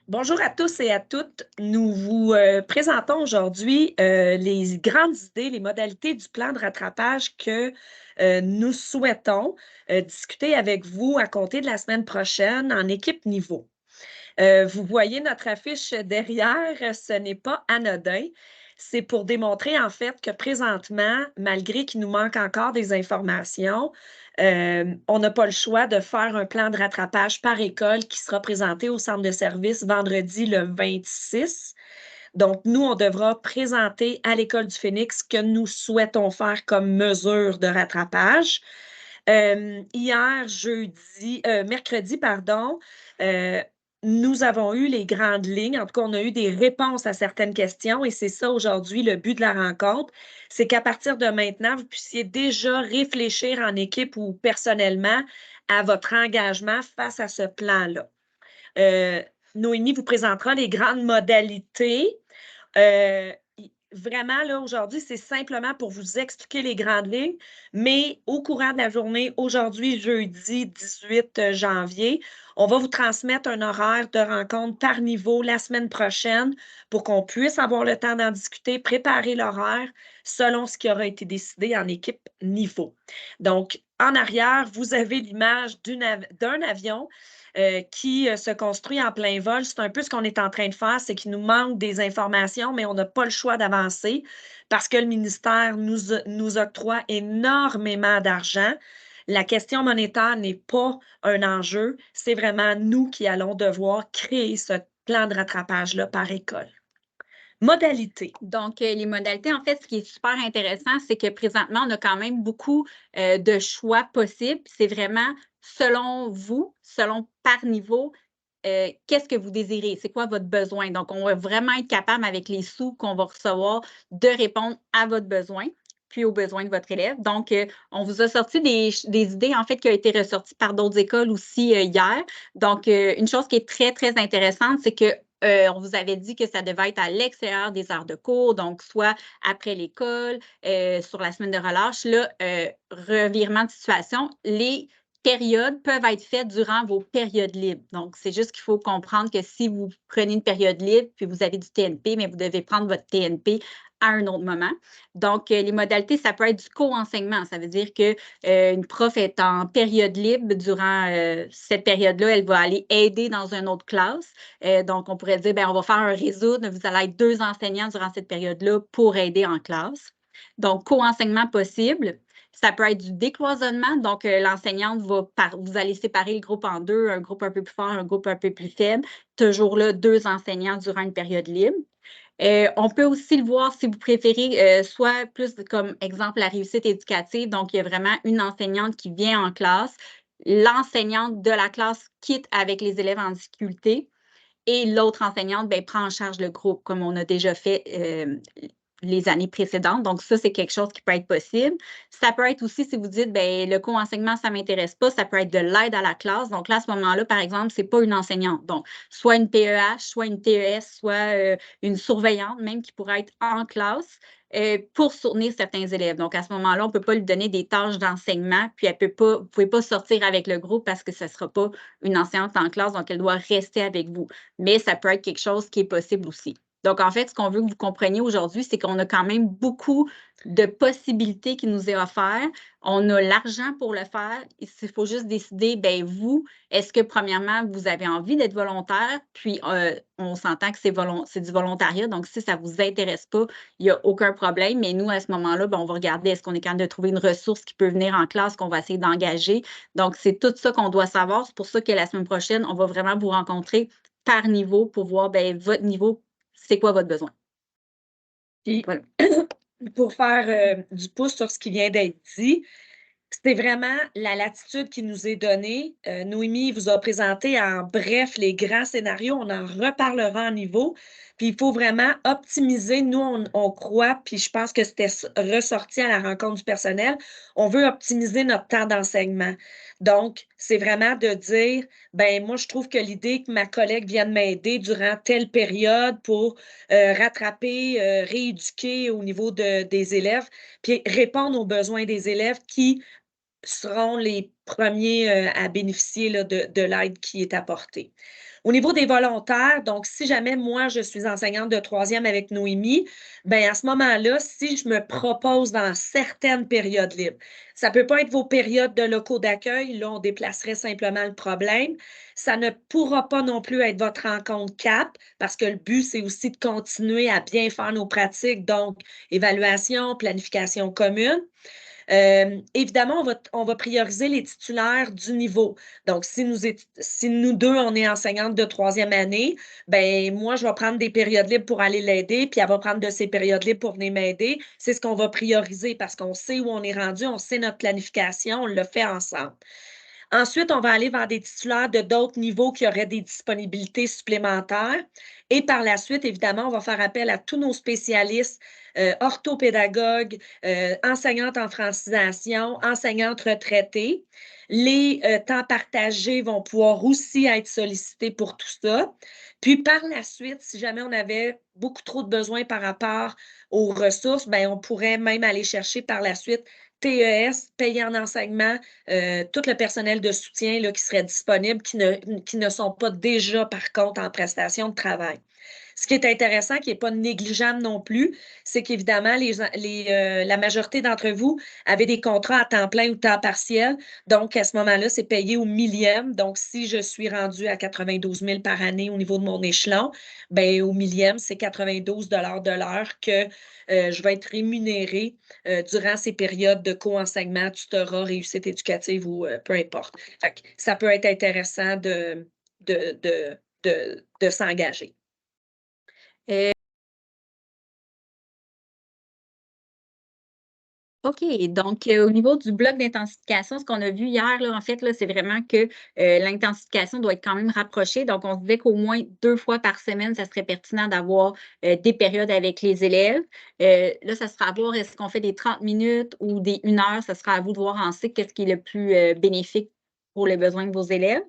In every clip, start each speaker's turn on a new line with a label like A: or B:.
A: Bonjour à tous et à toutes. Nous vous présentons aujourd'hui les grandes idées, les modalités du plan de rattrapage que nous souhaitons discuter avec vous à compter de la semaine prochaine en équipe niveau. Vous voyez notre affiche derrière, ce n'est pas anodin. C'est pour démontrer en fait que présentement, malgré qu'il nous manque encore des informations, on n'a pas le choix de faire un plan de rattrapage par école qui sera présenté au centre de service vendredi le 26. Donc, nous, on devra présenter à l'École du Phénix ce que nous souhaitons faire comme mesure de rattrapage. Mercredi, pardon, nous avons eu les grandes lignes. En tout cas, on a eu des réponses à certaines questions et c'est ça aujourd'hui le but de la rencontre. C'est qu'à partir de maintenant, vous puissiez déjà réfléchir en équipe ou personnellement à votre engagement face à ce plan-là. Noémie vous présentera les grandes modalités. Vraiment, là, aujourd'hui, c'est simplement pour vous expliquer les grandes lignes, mais au courant de la journée, aujourd'hui, jeudi 18 janvier, on va vous transmettre un horaire de rencontre par niveau la semaine prochaine pour qu'on puisse avoir le temps d'en discuter, préparer l'horaire selon ce qui aura été décidé en équipe niveau. Donc, en arrière, vous avez l'image d'un avion qui se construit en plein vol. C'est un peu ce qu'on est en train de faire, c'est qu'il nous manque des informations, mais on n'a pas le choix d'avancer parce que le ministère nous octroie énormément d'argent. La question monétaire n'est pas un enjeu, c'est vraiment nous qui allons devoir créer ce plan de rattrapage-là par école. Modalité.
B: Donc, les modalités, en fait, ce qui est super intéressant, c'est que présentement, on a quand même beaucoup de choix possibles. C'est vraiment selon vous, selon par niveau, qu'est-ce que vous désirez? C'est quoi votre besoin? Donc, on va vraiment être capable, avec les sous qu'on va recevoir, de répondre à votre besoin puis aux besoins de votre élève. Donc, on vous a sorti des idées, en fait, qui ont été ressorties par d'autres écoles aussi hier. Donc, une chose qui est très, très intéressante, c'est que on vous avait dit que ça devait être à l'extérieur des heures de cours, donc soit après l'école, sur la semaine de relâche. Là, revirement de situation, les périodes peuvent être faites durant vos périodes libres. Donc, c'est juste qu'il faut comprendre que si vous prenez une période libre, puis vous avez du TNP, mais vous devez prendre votre TNP à un autre moment. Donc, les modalités, ça peut être du co-enseignement. Ça veut dire que une prof est en période libre durant cette période-là, elle va aller aider dans une autre classe. Donc, on pourrait dire, bien, on va faire un réseau, vous allez être 2 enseignants durant cette période-là pour aider en classe. Donc, co-enseignement possible. Ça peut être du décloisonnement. Donc, l'enseignante vous allez séparer le groupe en deux, un groupe un peu plus fort, un groupe un peu plus faible. Toujours là, 2 enseignants durant une période libre. On peut aussi le voir si vous préférez, soit plus comme exemple la réussite éducative. Donc, il y a vraiment une enseignante qui vient en classe. L'enseignante de la classe quitte avec les élèves en difficulté et l'autre enseignante, bien, prend en charge le groupe comme on a déjà fait les années précédentes. Donc, ça, c'est quelque chose qui peut être possible. Ça peut être aussi, si vous dites, bien, le co-enseignement, ça ne m'intéresse pas, ça peut être de l'aide à la classe. Donc là, à ce moment-là, par exemple, ce n'est pas une enseignante. Donc, soit une PEH, soit une TES, soit une surveillante même qui pourrait être en classe pour soutenir certains élèves. Donc, à ce moment-là, on ne peut pas lui donner des tâches d'enseignement, puis vous ne pouvez pas sortir avec le groupe parce que ce ne sera pas une enseignante en classe, donc elle doit rester avec vous. Mais ça peut être quelque chose qui est possible aussi. Donc, en fait, ce qu'on veut que vous compreniez aujourd'hui, c'est qu'on a quand même beaucoup de possibilités qui nous est offert. On a l'argent pour le faire. Il faut juste décider, bien, vous, est-ce que, premièrement, vous avez envie d'être volontaire? Puis, on s'entend que c'est du volontariat. Donc, si ça ne vous intéresse pas, il n'y a aucun problème. Mais nous, à ce moment-là, bien, on va regarder est-ce qu'on est capable de trouver une ressource qui peut venir en classe qu'on va essayer d'engager. Donc, c'est tout ça qu'on doit savoir. C'est pour ça que la semaine prochaine, on va vraiment vous rencontrer par niveau pour voir, bien, votre niveau, c'est quoi votre besoin?
A: Puis,
B: Voilà.
A: pour faire du pouce sur ce qui vient d'être dit, c'est vraiment la latitude qui nous est donnée. Noémie vous a présenté en bref les grands scénarios. On en reparlera en niveau. Puis il faut vraiment optimiser. Nous, on croit, puis je pense que c'était ressorti à la rencontre du personnel. On veut optimiser notre temps d'enseignement. Donc, c'est vraiment de dire, ben moi, je trouve que l'idée que ma collègue vienne m'aider durant telle période pour rattraper, rééduquer au niveau des élèves, puis répondre aux besoins des élèves qui seront les premiers à bénéficier là, de l'aide qui est apportée. Au niveau des volontaires, donc si jamais moi, je suis enseignante de troisième avec Noémie, ben à ce moment-là, si je me propose dans certaines périodes libres, ça ne peut pas être vos périodes de locaux d'accueil, là, on déplacerait simplement le problème. Ça ne pourra pas non plus être votre rencontre CAP, parce que le but, c'est aussi de continuer à bien faire nos pratiques, donc évaluation, planification commune. Évidemment, on va prioriser les titulaires du niveau. Donc, si nous deux, on est enseignantes de troisième année, ben moi, je vais prendre des périodes libres pour aller l'aider, puis elle va prendre de ses périodes libres pour venir m'aider. C'est ce qu'on va prioriser parce qu'on sait où on est rendu, on sait notre planification, on le fait ensemble. Ensuite, on va aller vers des titulaires de d'autres niveaux qui auraient des disponibilités supplémentaires. Et par la suite, évidemment, on va faire appel à tous nos spécialistes, orthopédagogues, enseignantes en francisation, enseignantes retraitées. Les temps partagés vont pouvoir aussi être sollicités pour tout ça. Puis par la suite, si jamais on avait beaucoup trop de besoins par rapport aux ressources, ben, on pourrait même aller chercher par la suite TES, payé en enseignement, tout le personnel de soutien là, qui serait disponible, qui ne sont pas déjà, par contre, en prestation de travail. Ce qui est intéressant, qui n'est pas négligeable non plus, c'est qu'évidemment, la majorité d'entre vous avaient des contrats à temps plein ou temps partiel. Donc, à ce moment-là, c'est payé au millième. Donc, si je suis rendue à 92 000 par année au niveau de mon échelon, ben, au millième, c'est 92 de l'heure que je vais être rémunérée durant ces périodes de co-enseignement, tutorat, réussite éducative ou peu importe. Fait que ça peut être intéressant de s'engager.
B: OK, donc au niveau du bloc d'intensification, ce qu'on a vu hier, là, en fait, là, c'est vraiment que l'intensification doit être quand même rapprochée. Donc, on se disait qu'au moins 2 fois par semaine, ça serait pertinent d'avoir des périodes avec les élèves. Là, ça sera à voir, est-ce qu'on fait des 30 minutes ou des 1 heure? Ça sera à vous de voir en cycle qu'est-ce qui est le plus bénéfique pour les besoins de vos élèves.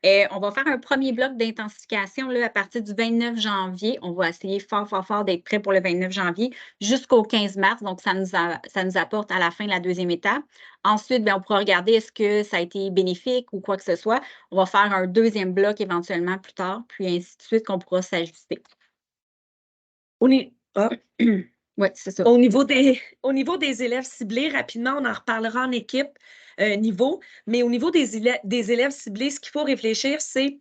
B: On va faire un premier bloc d'intensification là, à partir du 29 janvier. On va essayer fort, fort, fort d'être prêt pour le 29 janvier jusqu'au 15 mars. Donc, ça nous apporte à la fin de la deuxième étape. Ensuite, bien, on pourra regarder est-ce que ça a été bénéfique ou quoi que ce soit. On va faire un deuxième bloc éventuellement plus tard, puis ainsi de suite qu'on pourra s'ajuster.
A: Ah.
B: Oui, c'est ça.
A: Au niveau des élèves ciblés, rapidement, on en reparlera en équipe niveau, mais au niveau des élèves ciblés, ce qu'il faut réfléchir, c'est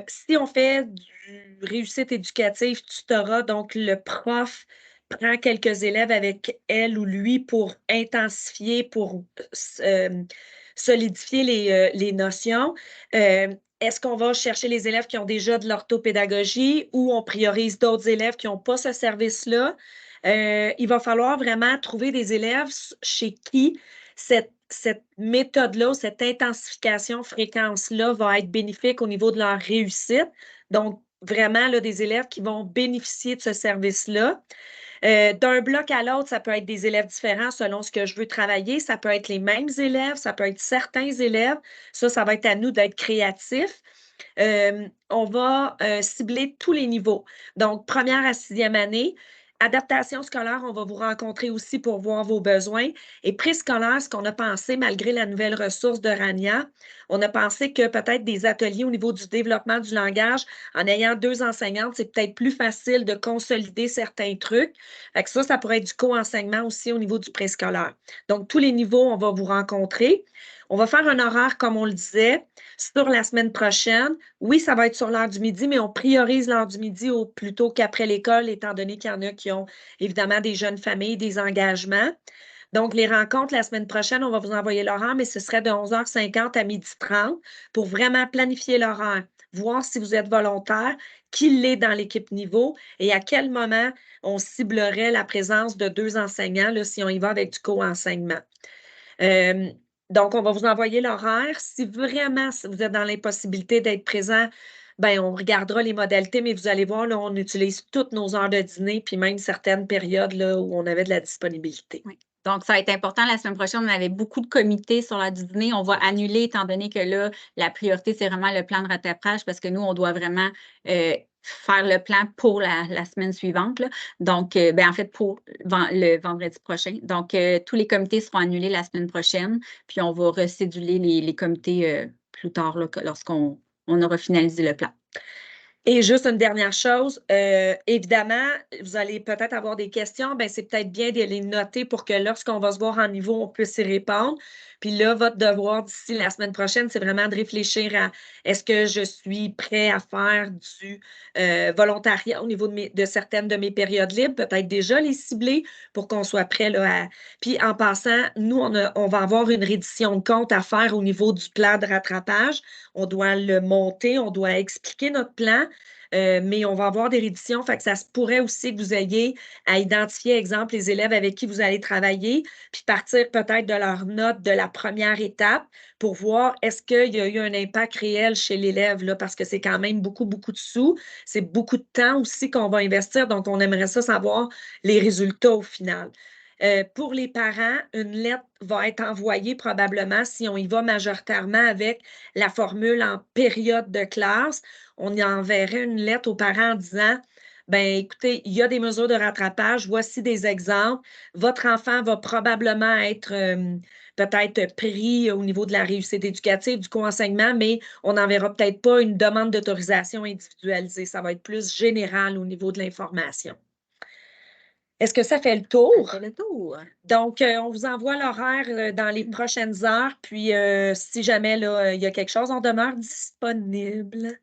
A: si on fait du réussite éducative tutorat, donc le prof prend quelques élèves avec elle ou lui pour intensifier, pour solidifier les notions. Est-ce qu'on va chercher les élèves qui ont déjà de l'orthopédagogie ou on priorise d'autres élèves qui n'ont pas ce service-là? Il va falloir vraiment trouver des élèves chez qui cette méthode-là, cette intensification fréquence-là va être bénéfique au niveau de leur réussite. Donc, vraiment, là, des élèves qui vont bénéficier de ce service-là. D'un bloc à l'autre, ça peut être des élèves différents selon ce que je veux travailler. Ça peut être les mêmes élèves, ça peut être certains élèves. Ça va être à nous d'être créatifs. On va cibler tous les niveaux. Donc, première à sixième année. Adaptation scolaire, on va vous rencontrer aussi pour voir vos besoins. Et préscolaire, ce qu'on a pensé, malgré la nouvelle ressource de Rania, on a pensé que peut-être des ateliers au niveau du développement du langage, en ayant 2 enseignantes, c'est peut-être plus facile de consolider certains trucs. Fait que ça pourrait être du co-enseignement aussi au niveau du préscolaire. Donc, tous les niveaux, on va vous rencontrer. On va faire un horaire, comme on le disait, sur la semaine prochaine. Oui, ça va être sur l'heure du midi, mais on priorise l'heure du midi plutôt qu'après l'école, étant donné qu'il y en a qui ont évidemment des jeunes familles, des engagements. Donc, les rencontres la semaine prochaine, on va vous envoyer l'horaire, mais ce serait de 11h50 à 12h30 pour vraiment planifier l'horaire, voir si vous êtes volontaire, qui l'est dans l'équipe niveau et à quel moment on ciblerait la présence de 2 enseignants là, si on y va avec du co-enseignement. Donc, on va vous envoyer l'horaire. Si vraiment vous êtes dans l'impossibilité d'être présent, ben on regardera les modalités, mais vous allez voir, là, on utilise toutes nos heures de dîner, puis même certaines périodes là, où on avait de la disponibilité.
B: Oui. Donc, ça va être important. La semaine prochaine, on avait beaucoup de comités sur l'heure du dîner. On va annuler, étant donné que là, la priorité, c'est vraiment le plan de rattrapage parce que nous, on doit vraiment faire le plan pour la semaine suivante, là. Donc, en fait, pour le vendredi prochain. Donc, tous les comités seront annulés la semaine prochaine, puis on va recéduler les comités plus tard, là, lorsqu'on aura finalisé le plan.
A: Et juste une dernière chose, évidemment, vous allez peut-être avoir des questions, ben c'est peut-être bien de les noter pour que lorsqu'on va se voir en niveau, on puisse y répondre. Puis là, votre devoir d'ici la semaine prochaine, c'est vraiment de réfléchir à est-ce que je suis prêt à faire du volontariat au niveau de certaines de mes périodes libres, peut-être déjà les cibler pour qu'on soit prêt là, à. Puis en passant, nous, on va avoir une reddition de compte à faire au niveau du plan de rattrapage. On doit le monter, on doit expliquer notre plan. Mais on va avoir des réditions, fait que ça se pourrait aussi que vous ayez à identifier, exemple, les élèves avec qui vous allez travailler, puis partir peut-être de leurs notes de la première étape pour voir est-ce qu'il y a eu un impact réel chez l'élève, là, parce que c'est quand même beaucoup, beaucoup de sous. C'est beaucoup de temps aussi qu'on va investir, donc on aimerait ça savoir les résultats au final. Pour les parents, une lettre va être envoyée probablement si on y va majoritairement avec la formule en période de classe. On y enverrait une lettre aux parents en disant ben écoutez, il y a des mesures de rattrapage, voici des exemples. Votre enfant va probablement être peut-être pris au niveau de la réussite éducative, du co-enseignement, mais on n'enverra peut-être pas une demande d'autorisation individualisée. Ça va être plus général au niveau de l'information. Est-ce que ça fait le
B: Ça
A: tour?
B: fait le tour.
A: Donc, on vous envoie l'horaire dans les prochaines heures. Puis, si jamais là, il y a quelque chose, on demeure disponible.